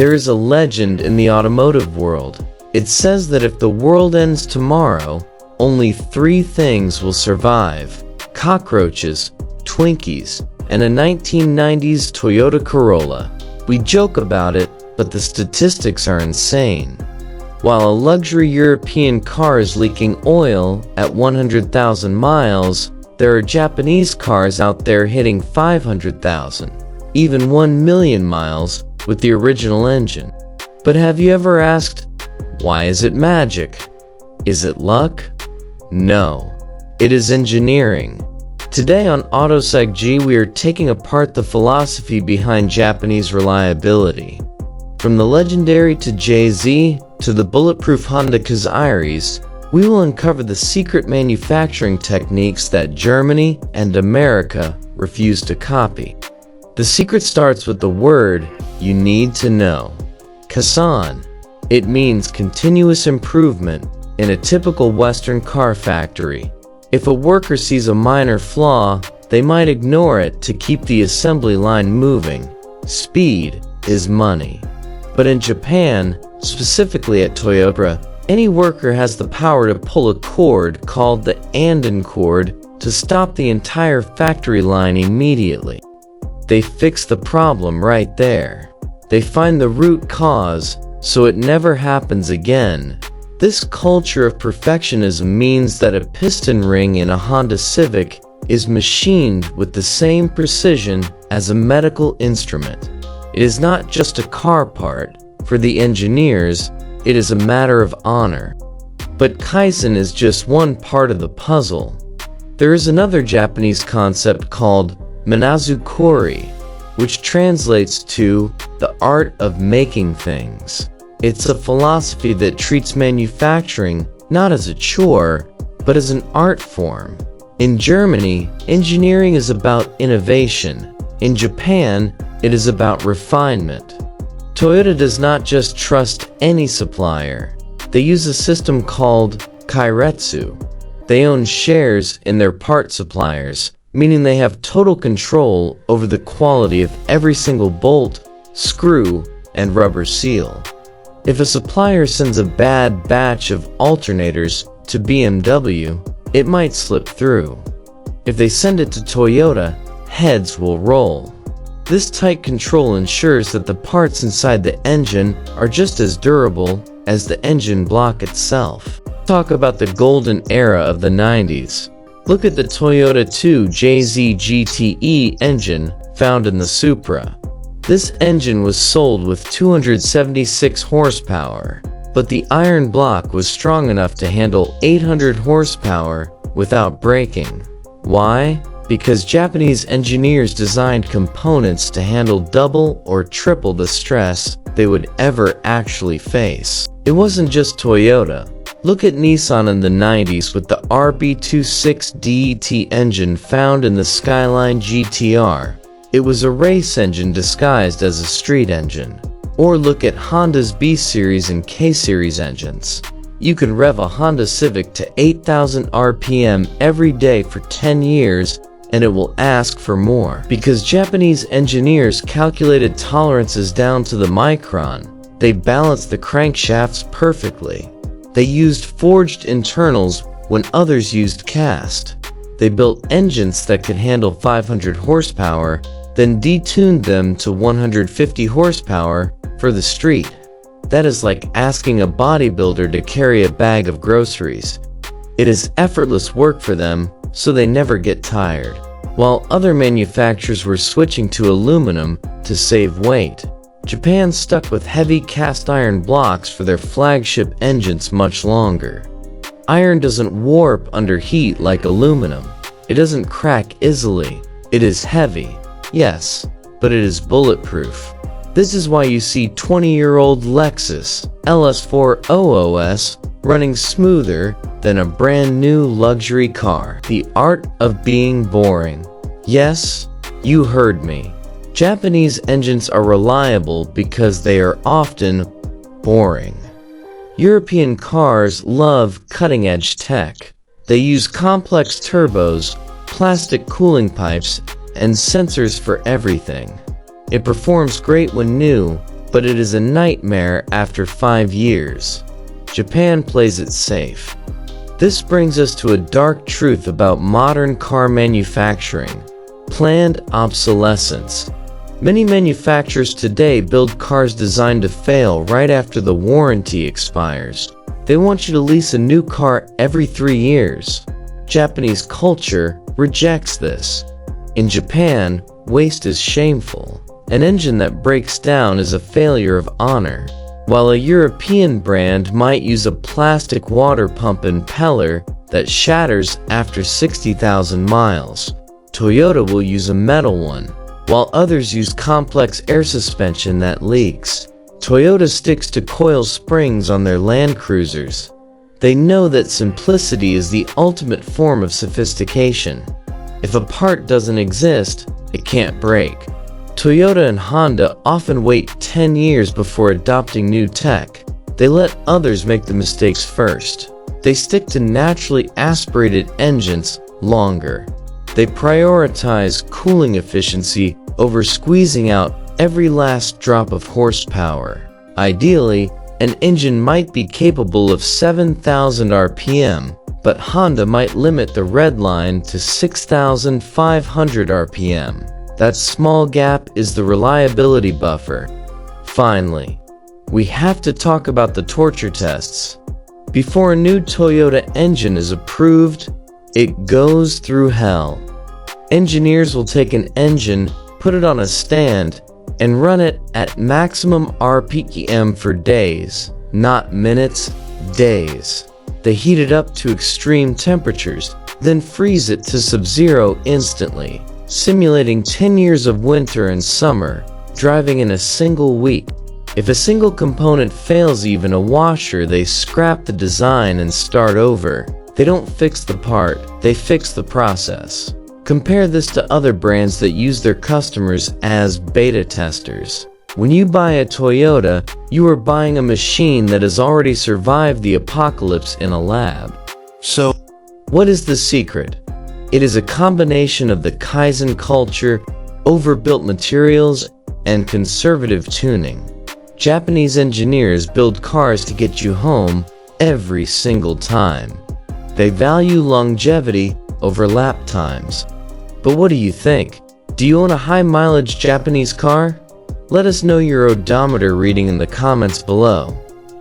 There is a legend in the automotive world. It says that if the world ends tomorrow, only 3 things will survive: cockroaches, Twinkies, and a 1990s Toyota Corolla. We joke about it, but the statistics are insane. While a luxury European car is leaking oil at 100,000 miles, there are Japanese cars out there hitting 500,000, even 1 million miles with the original engine. But have you ever asked, why is it magic? Is it luck? No, it is engineering. Today on AutoSight-G, we are taking apart the philosophy behind Japanese reliability. From the legendary to Jay-Z to the bulletproof Honda Kaizen, we will uncover the secret manufacturing techniques that Germany and America refuse to copy. The secret starts with the word you need to know: Kaizen. It means continuous improvement in a typical Western car factory. If a worker sees a minor flaw, they might ignore it to keep the assembly line moving. Speed is money. But in Japan, specifically at Toyota, any worker has the power to pull a cord called the Andon Cord to stop the entire factory line immediately. They fix the problem right there. They find the root cause, so it never happens again. This culture of perfectionism means that a piston ring in a Honda Civic is machined with the same precision as a medical instrument. It is not just a car part. For the engineers, it is a matter of honor. But Kaizen is just one part of the puzzle. There is another Japanese concept called Monozukuri, which translates to the art of making things. It's a philosophy that treats manufacturing not as a chore, but as an art form. In Germany, engineering is about innovation. In Japan, it is about refinement. Toyota does not just trust any supplier. They use a system called Kaizen. They own shares in their part suppliers, meaning they have total control over the quality of every single bolt, screw, and rubber seal. If a supplier sends a bad batch of alternators to BMW, it might slip through. If they send it to Toyota, heads will roll. This tight control ensures that the parts inside the engine are just as durable as the engine block itself. Talk about the golden era of the 90s. Look at the Toyota 2JZ GTE engine found in the Supra. This engine was sold with 276 horsepower, but the iron block was strong enough to handle 800 horsepower without breaking. Why? Because Japanese engineers designed components to handle double or triple the stress they would ever actually face. It wasn't just Toyota. Look at Nissan in the 90s with the RB26DET engine found in the Skyline GTR. It was a race engine disguised as a street engine. Or look at Honda's B-Series and K-Series engines. You can rev a Honda Civic to 8,000 RPM every day for 10 years and it will ask for more. Because Japanese engineers calculated tolerances down to the micron, they balanced the crankshafts perfectly. They used forged internals when others used cast. They built engines that could handle 500 horsepower, then detuned them to 150 horsepower for the street. That is like asking a bodybuilder to carry a bag of groceries. It is effortless work for them, so they never get tired. While other manufacturers were switching to aluminum to save weight, Japan stuck with heavy cast iron blocks for their flagship engines much longer. Iron doesn't warp under heat like aluminum. It doesn't crack easily. It is heavy, yes, but it is bulletproof. This is why you see 20-year-old Lexus LS400S running smoother than a brand new luxury car. The art of being boring. Yes, you heard me. Japanese engines are reliable because they are often boring. European cars love cutting-edge tech. They use complex turbos, plastic cooling pipes, and sensors for everything. It performs great when new, but it is a nightmare after 5 years. Japan plays it safe. This brings us to a dark truth about modern car manufacturing: planned obsolescence. Many manufacturers today build cars designed to fail right after the warranty expires. They want you to lease a new car every 3 years. Japanese culture rejects this. In Japan, waste is shameful. An engine that breaks down is a failure of honor. While a European brand might use a plastic water pump impeller that shatters after 60,000 miles, Toyota will use a metal one. While others use complex air suspension that leaks, Toyota sticks to coil springs on their Land Cruisers. They know that simplicity is the ultimate form of sophistication. If a part doesn't exist, it can't break. Toyota and Honda often wait 10 years before adopting new tech. They let others make the mistakes first. They stick to naturally aspirated engines longer. They prioritize cooling efficiency over squeezing out every last drop of horsepower. Ideally, an engine might be capable of 7,000 RPM, but Honda might limit the red line to 6,500 RPM. That small gap is the reliability buffer. Finally, we have to talk about the torture tests. Before a new Toyota engine is approved, it goes through hell. Engineers will take an engine, put it on a stand, and run it at maximum RPM for days, not minutes, days. They heat it up to extreme temperatures, then freeze it to sub-zero instantly, simulating 10 years of winter and summer, driving in a single week. If a single component fails, even a washer, they scrap the design and start over. They don't fix the part, they fix the process. Compare this to other brands that use their customers as beta testers. When you buy a Toyota, you are buying a machine that has already survived the apocalypse in a lab. So, what is the secret? It is a combination of the Kaizen culture, overbuilt materials, and conservative tuning. Japanese engineers build cars to get you home every single time. They value longevity over lap times. But what do you think? Do you own a high-mileage Japanese car? Let us know your odometer reading in the comments below.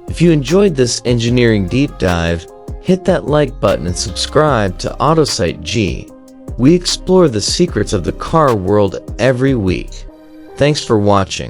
If you enjoyed this engineering deep dive, hit that like button and subscribe to AutoSight-G. We explore the secrets of the car world every week. Thanks for watching.